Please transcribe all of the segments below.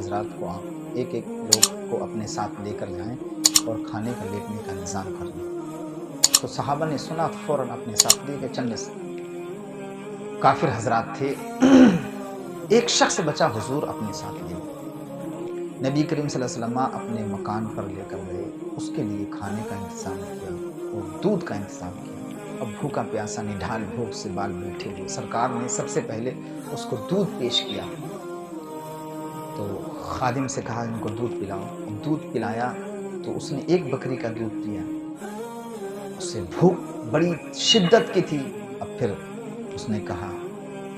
حضرات کو آپ ایک ایک لوگ کو اپنے ساتھ لے کر جائیں اور کھانے کا لیٹنے کا انتظام کر لیں۔ تو صحابہ نے سنا فوراً اپنے ساتھ لے کے چند کافر حضرات تھے، ایک شخص بچا حضور اپنے ساتھ لے گئے۔ نبی کریم صلی اللہ علیہ وسلم اپنے مکان پر لے کر گئے، اس کے لیے کھانے کا انتظام کیا اور دودھ کا انتظام کیا۔ اب بھوکا پیاسا نڈھال بھوک سے بال بیٹھے ہوئے سرکار نے سب سے پہلے اس کو دودھ پیش کیا، تو خادم سے کہا ان کو دودھ پلاؤ۔ اب دودھ پلایا تو اس نے ایک بکری کا دودھ پیا، اس سے بھوک بڑی شدت کی تھی۔ اب پھر اس نے کہا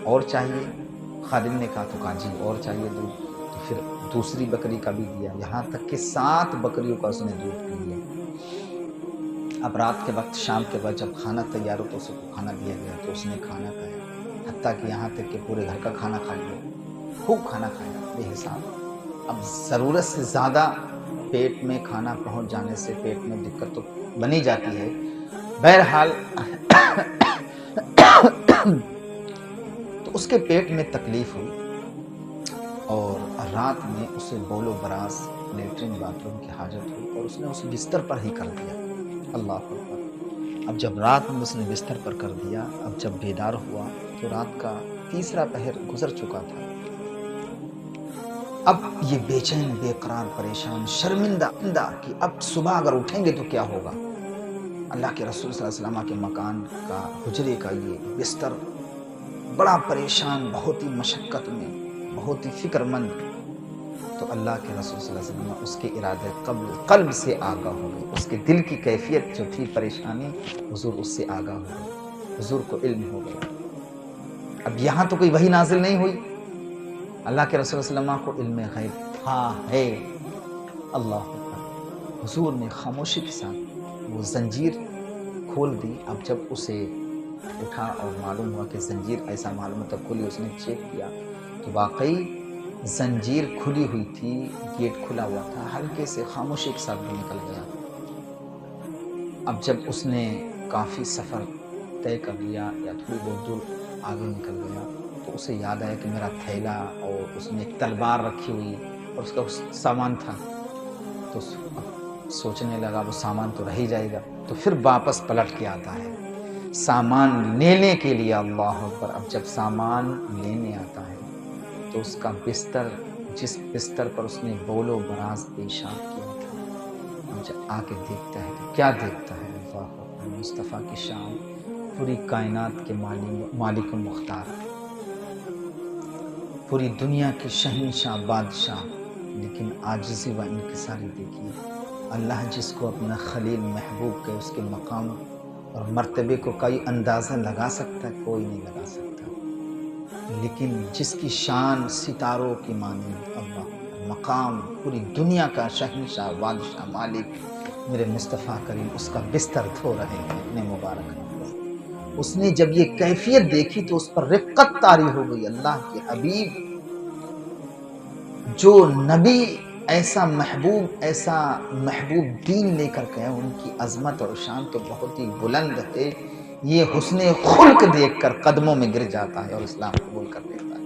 اور چاہیے، خادم نے کہا تو کہا جی اور چاہیے دودھ، تو پھر دوسری بکری کا بھی دیا، یہاں تک کہ 7 بکریوں کا اس نے دودھ پی لیا۔ اب رات کے وقت شام کے بعد جب کھانا تیار ہو تو اس کو کھانا دیا گیا تو اس نے کھانا کھایا، حتیٰ کہ یہاں تک کہ پورے گھر کا کھانا کھا لیا، خوب کھانا کھایا بے حساب۔ اب ضرورت سے زیادہ پیٹ میں کھانا پہنچ جانے سے پیٹ میں دقت تو بنی جاتی ہے۔ بہرحال تو اس کے پیٹ میں تکلیف ہوئی اور رات میں اسے بول و براز لیٹرین باتھ روم کی حاجت ہوئی اور اس نے اس بستر پر ہی کر دیا۔ اللہ اکبر۔ اب جب رات میں اس نے بستر پر کر دیا، اب جب بیدار ہوا تو رات کا تیسرا پہر گزر چکا تھا۔ اب یہ بے چین، بے قرار، پریشان، شرمندہ کہ اب صبح اگر اٹھیں گے تو کیا ہوگا۔ اللہ کے رسول صلی اللہ علیہ وسلم کے مکان کا حجرے کا یہ بستر، بڑا پریشان، بہت ہی مشقت میں، بہت ہی فکر مند۔ تو اللہ کے رسول صلی اللہ علیہ وسلم اس کے ارادے قلب سے آگاہ ہو گئے، اس کے دل کی کیفیت جو تھی پریشانی، حضور اس سے آگاہ ہو گئے، حضور کو علم ہو گیا۔ اب یہاں تو کوئی وحی نازل نہیں ہوئی، اللہ کے رسول صلی اللہ علیہ وسلم کو علم غیب تھا ہے۔ اللہ اکبر۔ حضور نے خاموشی کے ساتھ وہ زنجیر کھول دی۔ اب جب اسے اٹھا اور معلوم ہوا کہ زنجیر ایسا معلوم ہوتا کھلی، اس نے چیک کیا تو واقعی زنجیر کھلی ہوئی تھی، گیٹ کھلا ہوا تھا، ہلکے سے خاموشی کے ساتھ بھی نکل گیا۔ اب جب اس نے کافی سفر طے کر لیا یا تھوڑی بہت دور آگے نکل گیا تو اسے یاد آیا کہ میرا تھیلا اور اس میں ایک تلوار رکھی ہوئی اور اس کا سامان تھا، تو سوچنے لگا وہ سامان تو رہ ہی جائے گا، تو پھر واپس پلٹ کے آتا ہے سامان لینے کے لیے۔ اللہ اکبر۔ اب جب سامان لینے آتا ہے تو اس کا بستر، جس بستر پر اس نے بول و براز پیشاب کیا تھا، جب آ کے دیکھتا ہے تو کیا دیکھتا ہے؟ اللہ اکبر۔ مصطفیٰ کی شان، پوری کائنات کے مالک و مختار، پوری دنیا کی شہنشاہ بادشاہ، لیکن عاجزی و انکساری دیکھیے۔ اللہ جس کو اپنا خلیل محبوب کے اس کے مقام اور مرتبے کو کوئی اندازہ لگا سکتا ہے؟ کوئی نہیں لگا سکتا۔ لیکن جس کی شان ستاروں کی مانند، اللہ مقام، پوری دنیا کا شہنشاہ بادشاہ مالک میرے مصطفیٰ کریم اس کا بستر دھو رہے ہیں اپنے مبارک ہاتھوں سے۔ اس نے جب یہ کیفیت دیکھی تو اس پر رقت طاری ہو گئی۔ اللہ کے حبیب، جو نبی ایسا محبوب دین لے کر گئے، ان کی عظمت اور شان تو بہت ہی بلند ہے، یہ حسن خلق دیکھ کر قدموں میں گر جاتا ہے اور اسلام قبول کر لیتا ہے۔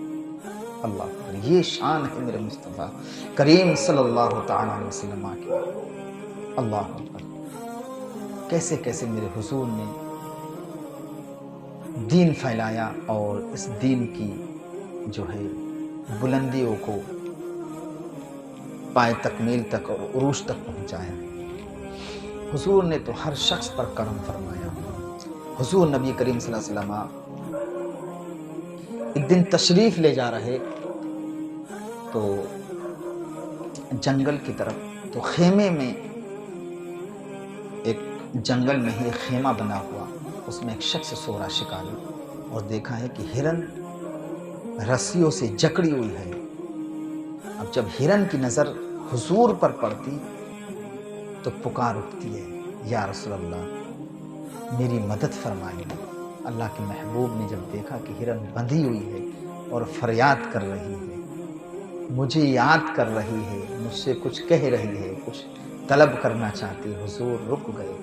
اللہ اکبر۔ یہ شان ہے میرے مصطفیٰ کریم صلی اللہ تعالی علیہ وسلم کی۔ اللہ اکبر۔ کیسے کیسے میرے حضور نے دین پھیلایا اور اس دین کی جو ہے بلندیوں کو پائے تکمیل تک اور عروج تک پہنچایا۔ حضور نے تو ہر شخص پر کرم فرمایا۔ حضور نبی کریم صلی اللہ علیہ وسلم ایک دن تشریف لے جا رہے تو جنگل کی طرف، تو خیمے میں، ایک جنگل میں ہی خیمہ بنا ہوا، اس میں ایک شخص سو رہا شکاری، اور دیکھا ہے کہ ہرن رسیوں سے جکڑی ہوئی ہے۔ اب جب ہرن کی نظر حضور پر پڑتی تو پکار اٹھتی ہے، یا رسول اللہ میری مدد فرمائیے۔ اللہ کے محبوب نے جب دیکھا کہ ہرن بندھی ہوئی ہے اور فریاد کر رہی ہے، مجھے یاد کر رہی ہے، مجھ سے کچھ کہہ رہی ہے، کچھ طلب کرنا چاہتی، حضور رک گئے۔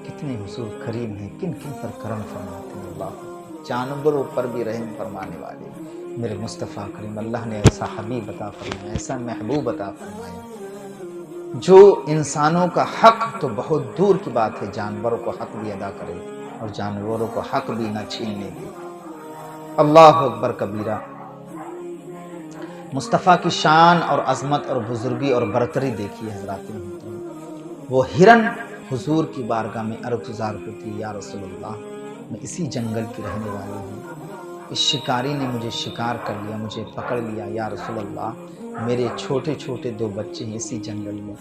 کتنے حضور کریم ہیں، کن کن پر کرم فرماتے ہیں۔ اللہ جانوروں پر بھی رحم فرمانے والے، میرے مصطفیٰ کریم اللہ نے ایسا حبیب عطا فرمایا، ایسا محبوب عطا فرمایا جو انسانوں کا حق تو بہت دور کی بات ہے، جانوروں کو حق بھی ادا کرے اور جانوروں کو حق بھی نہ چھیننے دے۔ اللہ اکبر کبیرہ۔ مصطفیٰ کی شان اور عظمت اور بزرگی اور برتری دیکھیے حضرات محترم۔ وہ ہرن حضور کی بارگاہ میں عرضگزار ہوتی ہے، یا رسول اللہ میں اسی جنگل کی رہنے والی ہوں، اس شکاری نے مجھے شکار کر لیا، مجھے پکڑ لیا، یا رسول اللہ میرے چھوٹے چھوٹے 2 بچے ہیں اسی جنگل میں،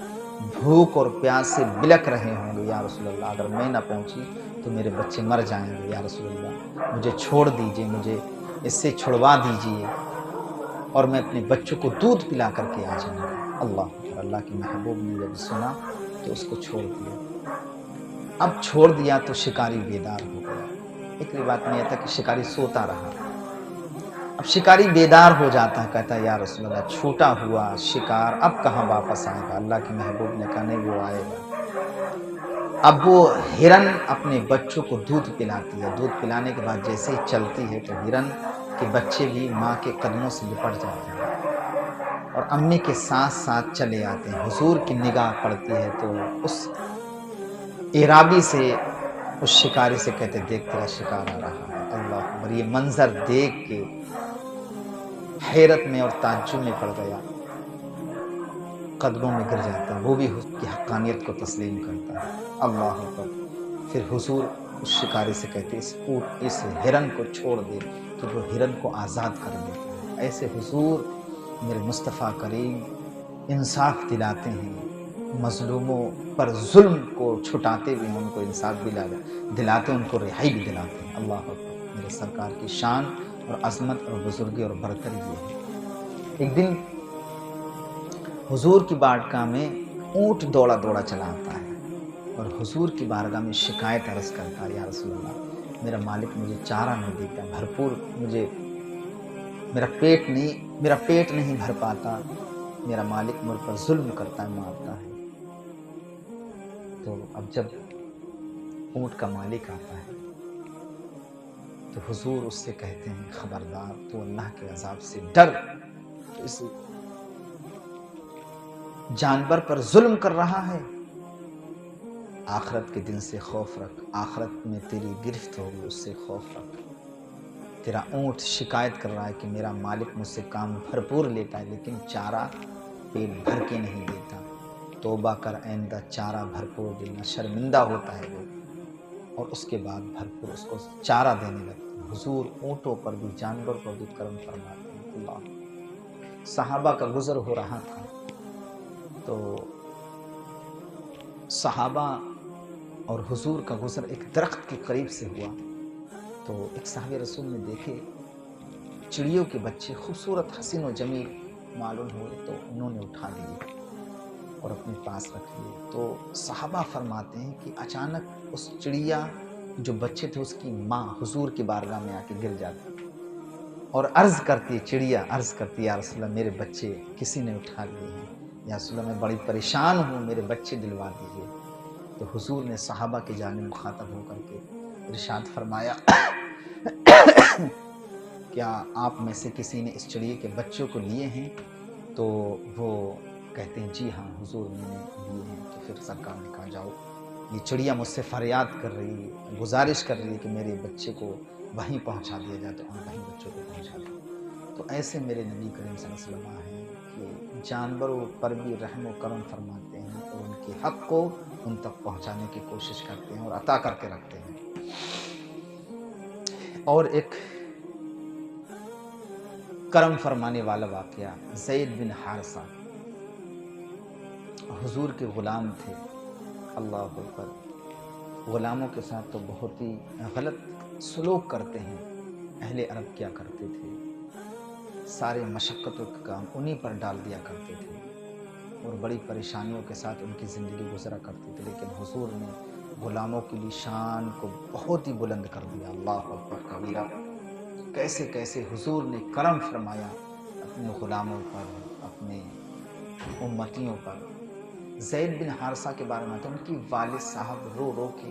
بھوک اور پیاس سے بلک رہے ہوں گے، یا رسول اللہ اگر میں نہ پہنچی تو میرے بچے مر جائیں گے، یا رسول اللہ مجھے چھوڑ دیجئے، مجھے اس سے چھڑوا دیجئے اور میں اپنے بچوں کو دودھ پلا کر کے آ جاؤں گا۔ اللہ کے محبوب نے جب سنا تو اس کو چھوڑ دیا۔ اب چھوڑ دیا تو شکاری بیدار ہو گیا۔ ایک روایت میں یہ تھا کہ شکاری سوتا رہا، اب شکاری بیدار ہو جاتا ہے، کہتا ہے یا رسول اللہ چھوٹا ہوا شکار اب کہاں واپس آئے گا؟ اللہ کے محبوب نے کہا نہیں، وہ آئے گا۔ اب وہ ہرن اپنے بچوں کو دودھ پلاتی ہے، دودھ پلانے کے بعد جیسے ہی چلتی ہے تو ہرن کے بچے بھی ماں کے قدموں سے لپٹ جاتے ہیں اور امی کے ساتھ ساتھ چلے آتے ہیں۔ حضور کی نگاہ پڑتی ہے تو اس اعرابی سے، اس شکاری سے کہتے دیکھ تیرا شکار آ رہا ہے۔ اللہ اکبر۔ یہ منظر دیکھ کے حیرت میں اور تعجب میں پڑ گیا، قدموں میں گر جاتا ہے، وہ بھی اس کی حقانیت کو تسلیم کرتا ہے۔ اللہ اکبر۔ پھر حضور اس شکاری سے کہتے اس ہرن کو چھوڑ دے، کہ وہ ہرن کو آزاد کر دیتا ہے۔ ایسے حضور میرے مصطفیٰ کریم انصاف دلاتے ہیں، مظلوموں پر ظلم کو چھٹاتے ہوئے ان کو انصاف بھی دلاتے ہیں، ان کو رہائی بھی دلاتے ہیں۔ اللہ اکبر۔ میرے سرکار کی شان اور عظمت اور بزرگی اور برتری یہ ہے۔ ایک دن حضور کی بارگاہ میں اونٹ دوڑا دوڑا چلا آتا ہے اور حضور کی بارگاہ میں شکایت عرض کرتا ہے، یا رسول اللہ میرا مالک مجھے چارہ نہیں دیتا، بھرپور مجھے میرا پیٹ نہیں بھر پاتا، میرا مالک مجھ پر ظلم کرتا ہے، مارتا ہے۔ تو اب جب اونٹ کا مالک آتا ہے تو حضور اس سے کہتے ہیں خبردار تو اللہ کے عذاب سے ڈر، تو اس جانور پر ظلم کر رہا ہے، آخرت کے دن سے خوف رکھ، آخرت میں تیری گرفت ہوگی، اس سے خوف رکھ۔ تیرا اونٹ شکایت کر رہا ہے کہ میرا مالک مجھ سے کام بھرپور لیتا ہے لیکن چارہ پیٹ بھر کے نہیں دیتا، توبہ کر آئندہ چارہ بھرپور دینا۔ شرمندہ ہوتا ہے وہ اور اس کے بعد بھرپور اس کو چارہ دینے لگتا ہے۔ حضور اونٹوں پر بھی، جانور پر بھی کرم فرماتے ہیں۔ اللہ۔ صحابہ کا گزر ہو رہا تھا تو صحابہ اور حضور کا گزر ایک درخت کے قریب سے ہوا تو ایک صحابی رسول نے دیکھے چڑیوں کے بچے خوبصورت حسین و جمیل معلوم ہوئے تو انہوں نے اٹھا لیے اور اپنے پاس رکھ لیے۔ تو صحابہ فرماتے ہیں کہ اچانک اس چڑیا جو بچے تھے اس کی ماں حضور کی بارگاہ میں آ کے گر جاتی اور عرض کرتی، چڑیا عرض کرتی، یا رسول اللہ میرے بچے کسی نے اٹھا لیے ہیں، یا رسول اللہ میں بڑی پریشان ہوں، میرے بچے دلوا دیجیے۔ تو حضور نے صحابہ کی جانب مخاطب ہو کر کے ارشاد فرمایا کیا آپ میں سے کسی نے اس چڑیے کے بچوں کو لیے ہیں؟ تو وہ کہتے ہیں جی ہاں حضور میں نے لیے ہیں۔ تو پھر سرکار نے کہا جاؤ، یہ چڑیا مجھ سے فریاد کر رہی ہے، گزارش کر رہی ہے کہ میرے بچے کو وہیں پہنچا دیا جائے، تو وہیں بچوں کو پہنچا دیا۔ تو ایسے میرے نبی کریم صلی اللہ علیہ وسلم ہیں کہ جانوروں پر بھی رحم و کرم فرماتے ہیں اور ان کے حق کو ان تک پہنچانے کی کوشش کرتے ہیں اور عطا کر کے رکھتے ہیں۔ اور ایک کرم فرمانے والا واقعہ، زید بن حارثہ حضور کے غلام تھے۔ اللہ اکبر۔ غلاموں کے ساتھ تو بہت ہی غلط سلوک کرتے ہیں، اہل عرب کیا کرتے تھے، سارے مشقتوں کے کام انہی پر ڈال دیا کرتے تھے اور بڑی پریشانیوں کے ساتھ ان کی زندگی گزرا کرتی تھی، لیکن حضور نے غلاموں کی بھی شان کو بہت ہی بلند کر دیا۔ اللہ اکبر کبیرہ۔ کیسے کیسے حضور نے کرم فرمایا اپنے غلاموں پر، اپنے امتیوں پر۔ زید بن حارثہ کے بارے میں تو ان کی والد صاحب رو رو کے